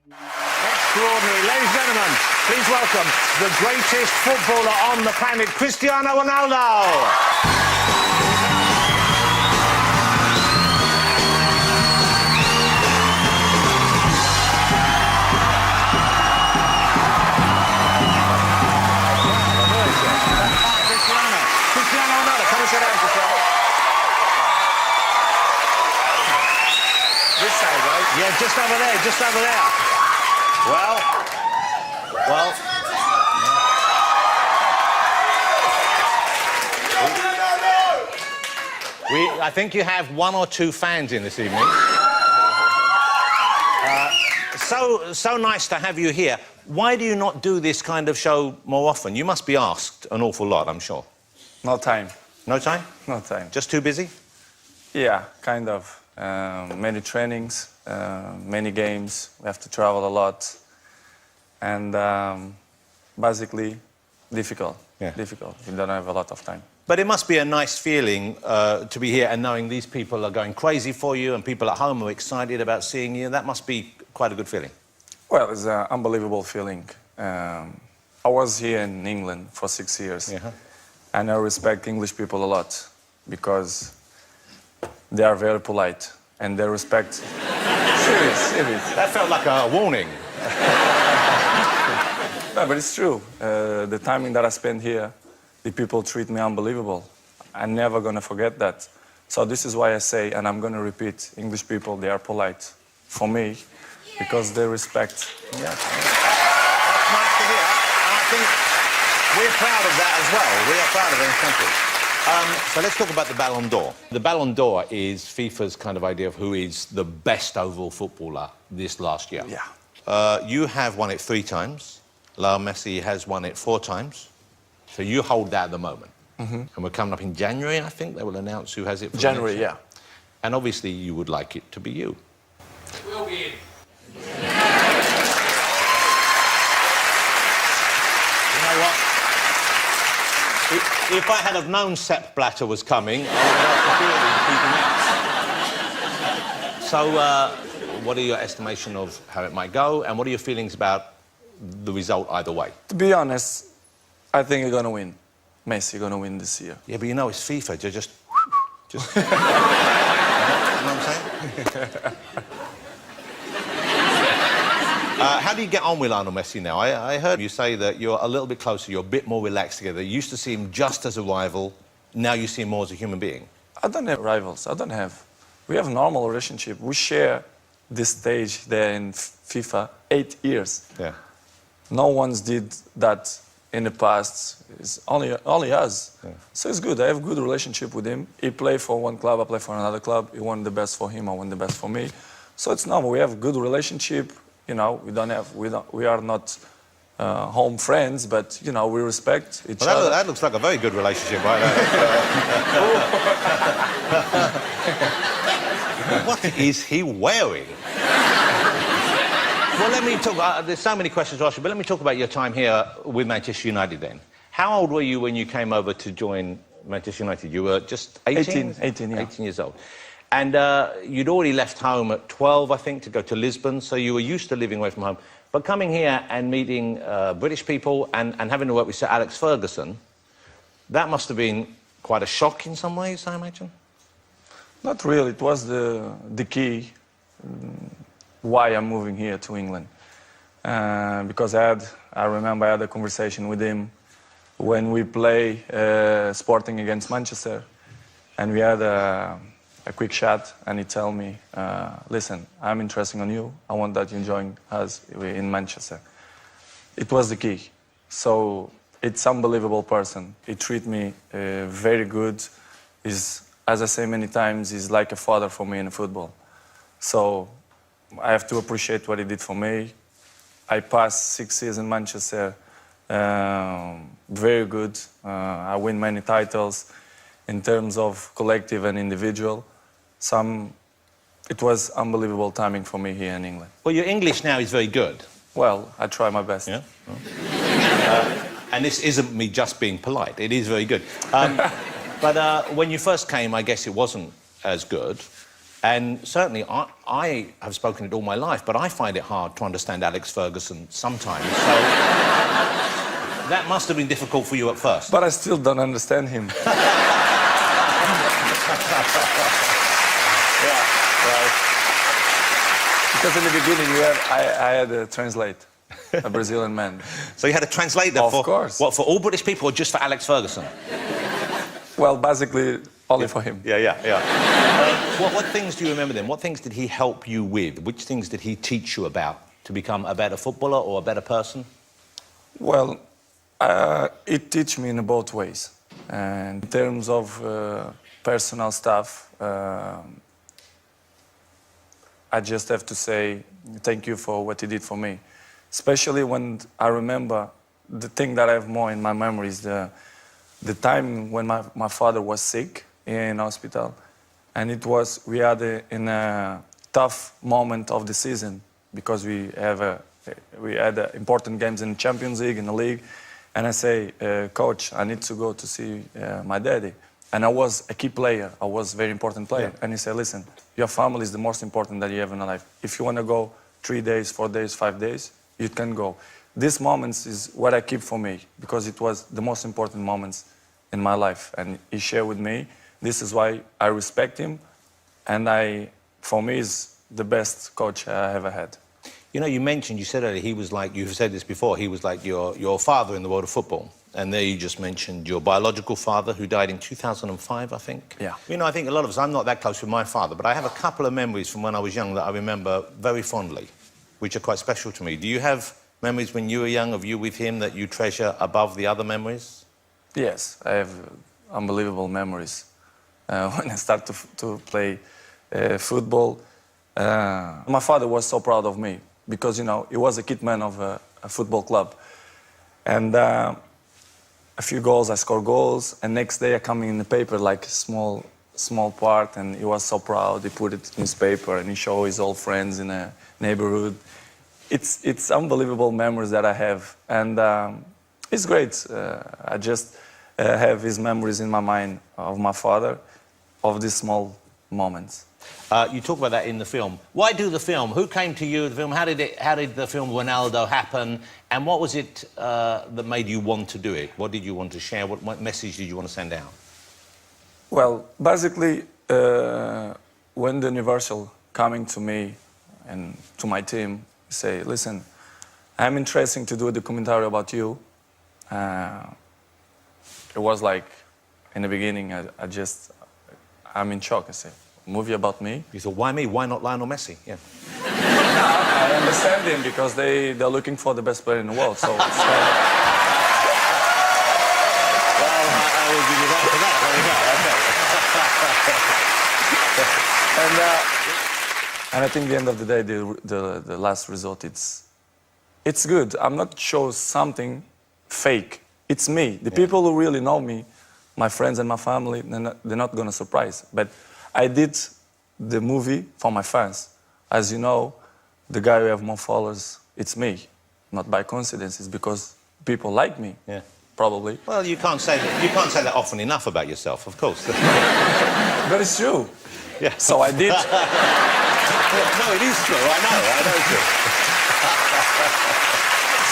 Extraordinary. Ladies and gentlemen, please welcome the greatest footballer on the planet, Cristiano Ronaldo. Cristiano Ronaldo, come and sit down, Cristiano. This side, right? Yeah, just over there, just over there. Well. I think you have one or two fans in this evening. So nice to have you here. Why do you not do this kind of show more often? You must be asked an awful lot, I'm sure. No time. No time? No time. Just too busy? Yeah, kind of. Many trainings, many games. We have to travel a lot. And basically, difficult. Yeah. Difficult. We don't have a lot of time. But it must be a nice feeling to be here and knowing these people are going crazy for you and people at home are excited about seeing you. That must be quite a good feeling. Well, it's an unbelievable feeling. I was here in England for 6 years. Yeah. And I respect English people a lot because they are very polite and they respect... Serious. That felt like a warning. No, but it's true. The timing that I spent here, the people treat me unbelievable. I'm never going to forget that. So this is why I say, and I'm going to repeat, English people, they are polite for me because they respect. Yeah. That's nice to hear. And I think we're proud of that as well. We are proud of it in this country. So let's talk about the Ballon d'Or. The Ballon d'Or is FIFA's kind of idea of who is the best overall footballer this last year. Yeah. You have won it 3 times. Messi has won it 4 times. So you hold that at the moment. And we're coming up in January, I think. They will announce who has it for January, next year. yeah. And obviously you would like it to be you. Will be in. You know what? If I had have known Sepp Blatter was coming, I would have keeping out. So, what are your estimation of how it might go, and what are your feelings about the result either way? To be honest, I think you're going to win. Messi going to win this year. Yeah, but you know it's FIFA. Just you know what I'm saying? How do you get on with Lionel Messi now? I heard you say that you're a little bit closer, you're a bit more relaxed together. You used to see him just as a rival, now you see him more as a human being. I don't have rivals. I don't have. We have a normal relationship. We share this stage there in FIFA 8 years. Yeah. No one's did that in the past. It's only us. Yeah. So it's good. I have a good relationship with him. He play for one club, I play for another club. He won the best for him, I won the best for me. So it's normal. We have a good relationship. You know, we are not home friends, but you know, we respect each other. That looks like a very good relationship, right there. What is he wearing? Well, let me talk. There's so many questions to ask you, but let me talk about your time here with Manchester United then. How old were you when you came over to join Manchester United? You were just 18? 18, yeah. 18 years old. And you'd already left home at 12, I think, to go to Lisbon, so you were used to living away from home. But coming here and meeting British people and having to work with Sir Alex Ferguson, that must have been quite a shock in some ways, I imagine? Not really. It was the key why I'm moving here to England. Because I remember I had a conversation with him when we play Sporting against Manchester, and we had a quick chat, and he told me, listen, I'm interested in you. I want that you join us in Manchester. It was the key. So it's unbelievable person. He treat me very good. He's, as I say many times, he's like a father for me in football. So I have to appreciate what he did for me. I passed 6 years in Manchester, very good. I win many titles in terms of collective and individual. It was unbelievable timing for me here in England. Well, your English now is very good. Well, I try my best. Yeah? And this isn't me just being polite. It is very good. But when you first came, I guess it wasn't as good. And certainly, I have spoken it all my life, but I find it hard to understand Alex Ferguson sometimes. So that must have been difficult for you at first. But I still don't understand him. Because in the beginning, I had to translate, a Brazilian man. So you had to translate that Of course. What, for all British people or just for Alex Ferguson? Well, basically, only for him. What things do you remember then? What things did he help you with? Which things did he teach you about to become a better footballer or a better person? Well, it teach me in both ways. And in terms of personal stuff, I just have to say thank you for what he did for me. Especially when I remember the thing that I have more in my memory is the time when my father was sick in hospital. And we had a tough moment of the season because we had important games in the Champions League, in the league. And I say, coach, I need to go to see my daddy. And I was a key player. I was a very important player. Yeah. And he said, listen, your family is the most important that you have in your life. If you want to go 3 days, 4 days, 5 days, you can go. These moments is what I keep for me because it was the most important moments in my life. And he shared with me. This is why I respect him. And for me, is the best coach I ever had. You know, you said earlier, he was like, you've said this before, he was like your father in the world of football. And there you just mentioned your biological father who died in 2005, I think. Yeah. You know, I think a lot of us, I'm not that close with my father, but I have a couple of memories from when I was young that I remember very fondly, which are quite special to me. Do you have memories when you were young of you with him that you treasure above the other memories? Yes, I have unbelievable memories. When I started to play football, my father was so proud of me because, you know, he was a kid man of a football club. And a few goals, I scored goals, and next day I come in the paper like a small part, and he was so proud. He put it in his paper, and he showed his old friends in a neighborhood. It's unbelievable memories that I have, and it's great. I just have his memories in my mind of my father, of these small moments. You talk about that in the film. Why do the film? Who came to you with the film? How did the film Ronaldo happen? And what was it that made you want to do it? What did you want to share? What message did you want to send out? Well, basically, when the Universal coming to me and to my team, say, listen, I'm interested to do a documentary about you. It was like, in the beginning, I'm in shock. I said, movie about me? You thought, why me? Why not Lionel Messi? Yeah. I understand him because they're looking for the best player in the world. So it's kind of... Well, I will give you that for that. There you go. Okay. And I think at the end of the day, the last result, it's good. I'm not showing something fake. It's me. The people who really know me, my friends and my family, they're not going to surprise. But I did the movie for my fans. As you know, the guy who have more followers, it's me. Not by coincidence, it's because people like me. Yeah. Probably. Well, you can't say that often enough about yourself, of course. But it's true. Yeah. So I did. No, it is true. I know it's true.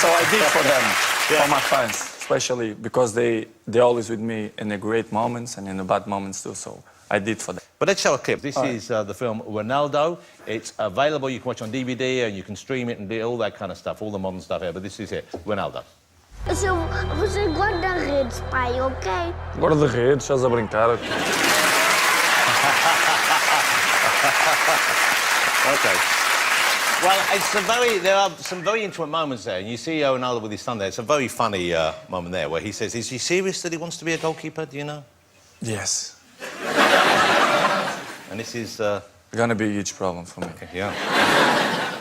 So I did for them, for my fans, especially because they're always with me in the great moments and in the bad moments too. So I did for them. But let's show a clip. This is the film Ronaldo. It's available. You can watch on DVD and you can stream it and do all that kind of stuff, all the modern stuff here. But this is it, Ronaldo. Você guarda redes, pai, ok? Guarda redes, estás a brincar. Okay. Well, there are some very intimate moments there. And you see Ronaldo with his son there. It's a very funny moment there where he says, is he serious that he wants to be a goalkeeper, do you know? Yes. And this is... Gonna be a huge problem for me. Okay, yeah.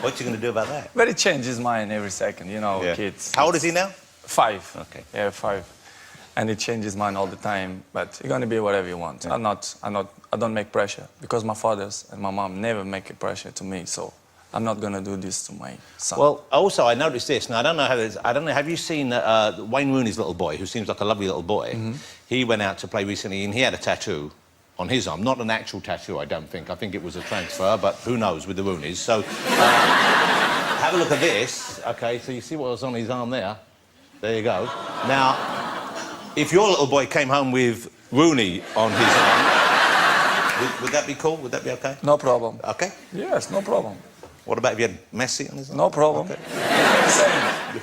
What are you going to do about that? But it changes mine every second, you know, kids. How old is he now? 5. Okay. Yeah, 5. And it changes mine all the time, but you're gonna be whatever you want. Yeah. I don't make pressure because my fathers and my mom never make a pressure to me, so I'm not gonna do this to my son. Well, also I noticed this. Now I don't know. Have you seen Wayne Rooney's little boy, who seems like a lovely little boy? Mm-hmm. He went out to play recently, and he had a tattoo on his arm. Not an actual tattoo, I don't think. I think it was a transfer, but who knows with the Roonies. So, have a look at this. OK, so you see what was on his arm there? There you go. Now, if your little boy came home with Rooney on his arm, would that be cool? Would that be OK? No problem. OK? Yes, no problem. What about if you had Messi on his arm? No problem. Okay. Same.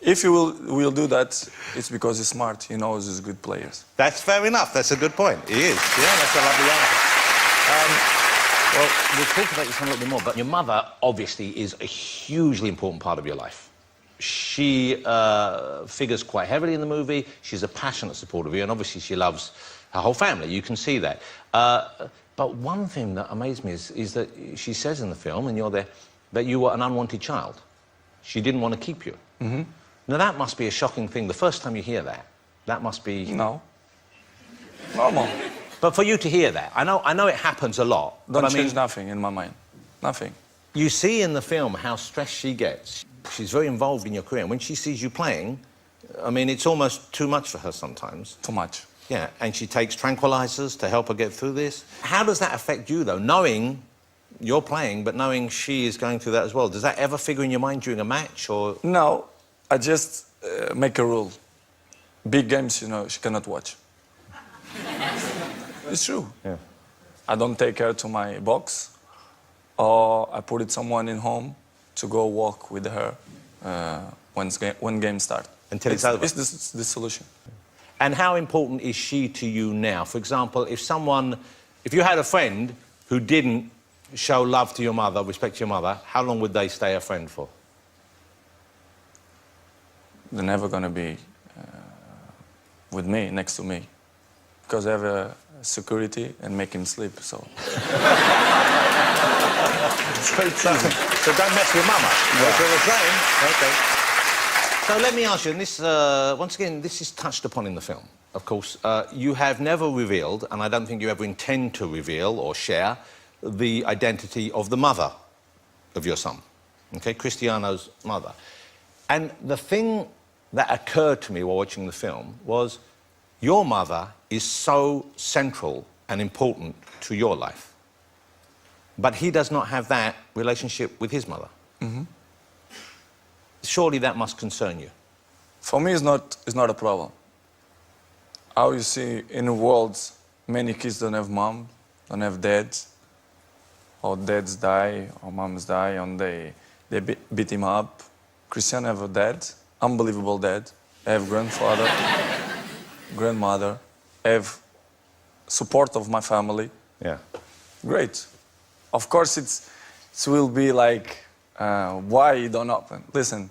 If you will do that, it's because he's smart. He knows he's good players. That's fair enough. That's a good point. He is. Yeah, that's a lovely answer. Well, we'll talk about this a little bit more, but your mother, obviously, is a hugely important part of your life. She figures quite heavily in the movie. She's a passionate supporter of you, and obviously she loves her whole family. You can see that. But one thing that amazed me is that she says in the film, and you're there, that you were an unwanted child. She didn't want to keep you. Mm-hmm. Now, that must be a shocking thing. The first time you hear that, that must be... No. Normal. But for you to hear that, I know it happens a lot. Don't but change nothing in my mind. Nothing. You see in the film how stressed she gets. She's very involved in your career. And when she sees you playing, I mean, it's almost too much for her sometimes. Too much. Yeah, and she takes tranquilizers to help her get through this. How does that affect you, though, knowing you're playing, but knowing she is going through that as well? Does that ever figure in your mind during a match, or...? No, I just make a rule. Big games, you know, she cannot watch. It's true. Yeah. I don't take her to my box, or I put it someone in home to go walk with her when game starts. Until it's over. It's the solution. And how important is she to you now? For example, if you had a friend who didn't show love to your mother, respect to your mother, how long would they stay a friend for? They're never going to be with me, next to me, because I have a security and make him sleep, so... So don't mess with mama. Yeah. That's what we're saying. Okay. So let me ask you, and this, once again, this is touched upon in the film, of course. You have never revealed, and I don't think you ever intend to reveal or share, the identity of the mother of your son, okay, Cristiano's mother. And the thing that occurred to me while watching the film was your mother is so central and important to your life. But he does not have that relationship with his mother. Mm-hmm. Surely that must concern you. For me, it's not a problem. How you see in the world, many kids don't have mom, don't have dads, or dads die, or moms die, and they beat him up. Cristiano have a dad, unbelievable dad. I have grandfather, grandmother. I have support of my family. Yeah. Great. Of course, it will be like, why it don't happen? Listen,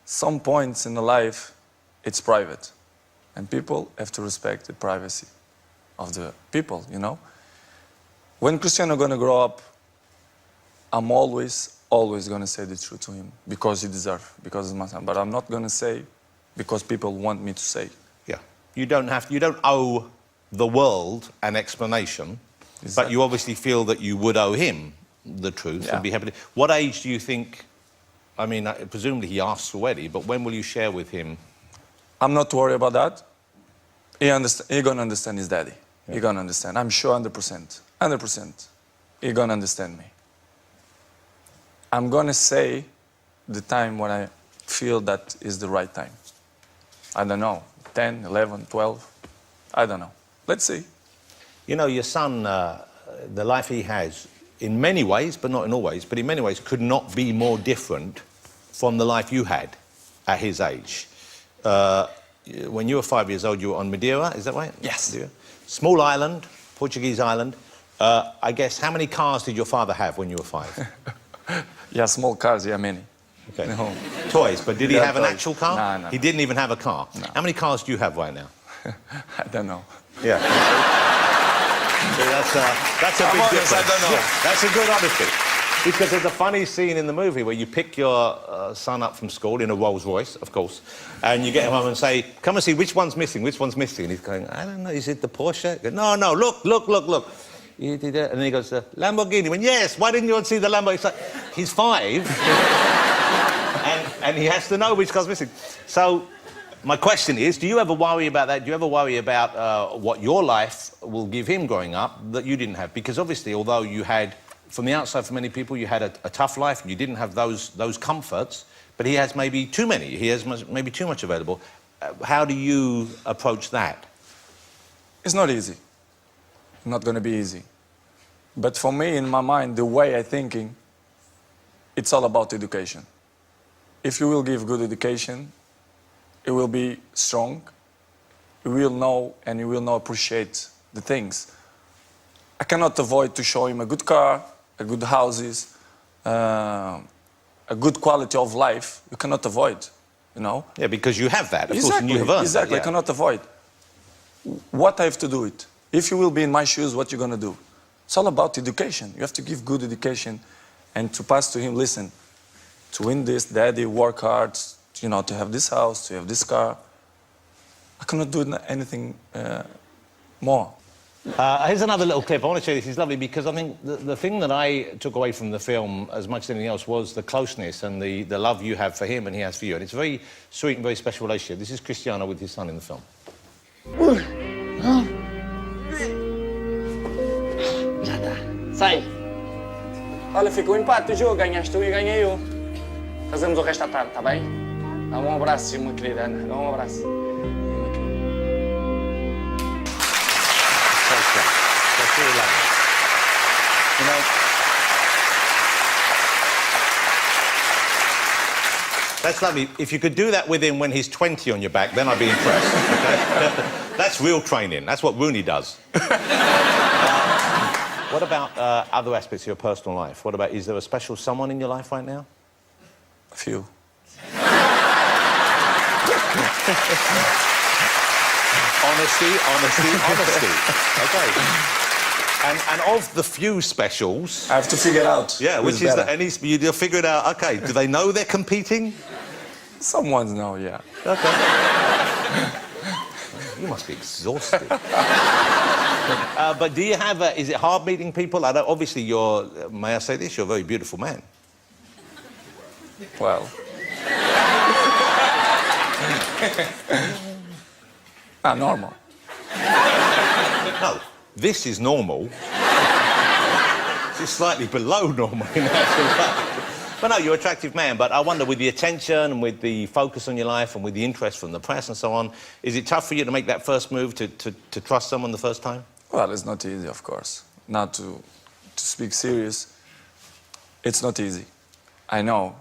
some points in the life, it's private. And people have to respect the privacy of the people, you know? When Cristiano gonna grow up, I'm always gonna say the truth to him because he deserves, because it's my son. But I'm not gonna say because people want me to say. Yeah. You don't owe the world an explanation, but you obviously feel that you would owe him the truth and be happy to... What age do you think... I mean, presumably he asks already, but when will you share with him? I'm not worried about that. He gonna understand his daddy. Yeah. He gonna understand. I'm sure 100%. 100%. He gonna understand me. I'm gonna say the time when I feel that is the right time. I don't know, 10, 11, 12, I don't know. Let's see. You know, your son, the life he has, in many ways, but not in all ways, but in many ways, could not be more different from the life you had at his age. When you were 5 years old, you were on Madeira, is that right? Yes. Madeira. Small island, Portuguese island. I guess, how many cars did your father have when you were 5? Yeah, small cars, yeah, many. Okay. No. Toys, but did he have an actual car? No. He didn't even have a car. No. How many cars do you have right now? I don't know. Yeah. That's a big difference. I don't know. Yeah, that's a good honesty. Because there's a funny scene in the movie where you pick your son up from school in a Rolls Royce, of course, and you get him home and say, come and see, which one's missing, which one's missing? And he's going, I don't know, is it the Porsche? Goes, no, look. And then he goes, Lamborghini. When yes, why didn't you want to see the Lamborghini? It's like, he's 5, and he has to know which car's missing. So My question is, do you ever worry about that? Do you ever worry about what your life will give him growing up that you didn't have? Because obviously, although you had, from the outside for many people, you had a tough life and you didn't have those comforts, but he has maybe too many. He has maybe too much available. How do you approach that? It's not easy. Not going to be easy. But for me, in my mind, the way I'm thinking, it's all about education. If you will give good education, it will be strong. You will know and you will not appreciate the things. I cannot avoid to show him a good car, a good houses, a good quality of life. You cannot avoid, you know? Yeah, because you have that, of exactly, course, and you have earned exactly, that, yeah. I cannot avoid. What I have to do it? If you will be in my shoes, what you're going to do? It's all about education. You have to give good education and to pass to him, listen, to win this, daddy, work hard, you know, to have this house, to have this car. I cannot do anything more. Here's another little clip. I want to show you this. It's lovely because I think the thing that I took away from the film as much as anything else was the closeness and the love you have for him and he has for you. And it's a very sweet and very special relationship. This is Cristiano with his son in the film. Já tá. Sai. Olha, fica um empate o jogo. Ganhaste tu e ganhei eu. Fazemos o resto à tarde, tá bem? Dá um abraço, minha querida Ana. Dá um abraço. That's really lovely. You know, that's lovely. If you could do that with him when he's 20 on your back, then I'd be impressed. Okay? That's real training. That's what Rooney does. What about other aspects of your personal life? What about, is there a special someone in your life right now? A few. Honesty. Okay. And of the few specials... I have to figure it out. Yeah, which is that, and you'll figure it out, OK, do they know they're competing? Some ones know, yeah. OK. You must be exhausted. But do you have is it hard meeting people? Obviously, may I say this, you're a very beautiful man. Well... normal. No, this is normal. This is slightly below normal in actual fact. But no, you're an attractive man. But I wonder, with the attention and with the focus on your life and with the interest from the press and so on, is it tough for you to make that first move to trust someone the first time? Well, it's not easy, of course. Not to speak serious, it's not easy. I know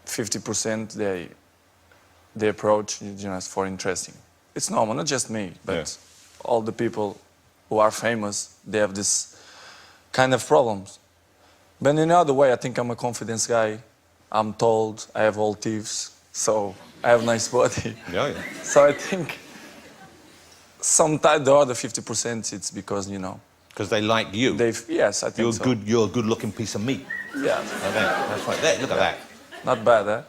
50% they approach just for interesting. It's normal, not just me, but all the people who are famous, they have this kind of problems. But in another way, I think I'm a confidence guy. I'm told I have all teeth, so I have a nice body. Yeah. So I think sometimes the other 50%, it's because, you know... Because they like you. Yes, I think so. You're a good-looking piece of meat. Yeah. Okay, that's right. There, look at that. Not bad, eh?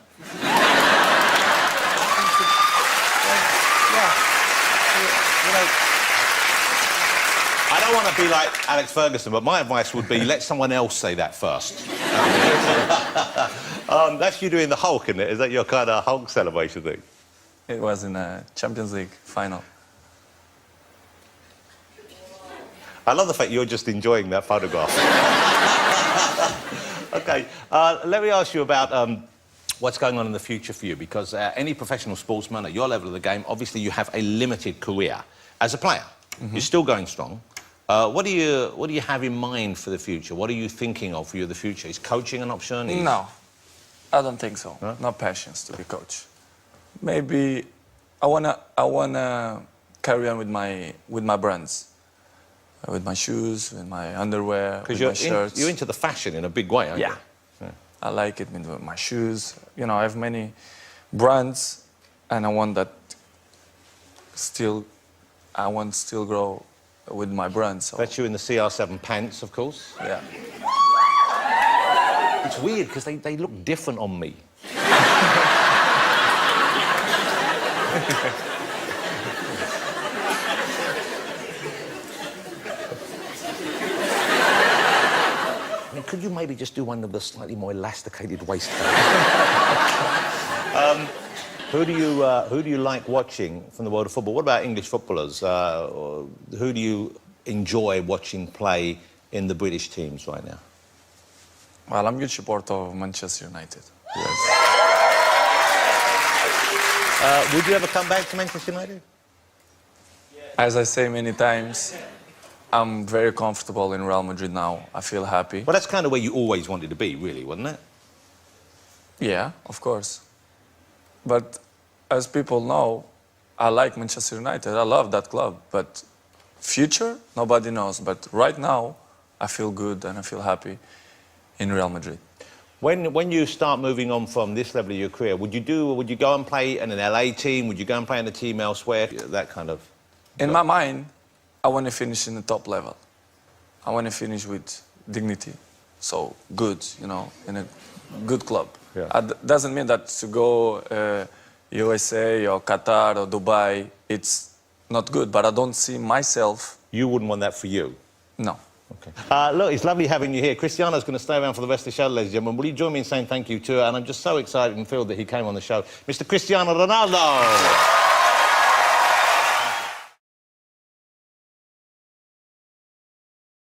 I don't want to be like Alex Ferguson, but my advice would be let someone else say that first. That's you doing the Hulk, isn't it? Is that your kind of Hulk celebration thing? It was in a Champions League final. I love the fact you're just enjoying that photograph. OK, let me ask you about what's going on in the future for you, because any professional sportsman at your level of the game, obviously you have a limited career as a player. You're still going strong. What do you have in mind for the future? What are you thinking of for the future? Is coaching an option? No, I don't think so. Huh? No passions to be coach. Maybe I wanna carry on with my brands, with my shoes, with my underwear, with my shirts. You're into the fashion in a big way, aren't you? Yeah. I like it with my shoes. You know, I have many brands, and I want still grow with my brand. So. That's you in the CR7 pants, of course. Yeah. It's weird because they look different on me. I mean, could you maybe just do one of the slightly more elasticated waistcoats? Who do you like watching from the world of football? What about English footballers? Who do you enjoy watching play in the British teams right now? Well, I'm a good supporter of Manchester United. Yes. Would you ever come back to Manchester United? As I say many times, I'm very comfortable in Real Madrid now. I feel happy. Well, that's kind of where you always wanted to be, really, wasn't it? Yeah, of course. But as people know, I like Manchester United. I love that club. But future, nobody knows. But right now, I feel good and I feel happy in Real Madrid. When you start moving on from this level of your career, would you go and play in an LA team? Would you go and play in a team elsewhere? That kind of... In my mind, I want to finish in the top level. I want to finish with dignity. So good, you know, in a good club. Yeah. Doesn't mean that to go USA or Qatar or Dubai, it's not good. But I don't see myself... You wouldn't want that for you? No. Okay. Look, it's lovely having you here. Cristiano's going to stay around for the rest of the show, ladies and gentlemen. Will you join me in saying thank you to her? And I'm just so excited and thrilled that he came on the show. Mr. Cristiano Ronaldo!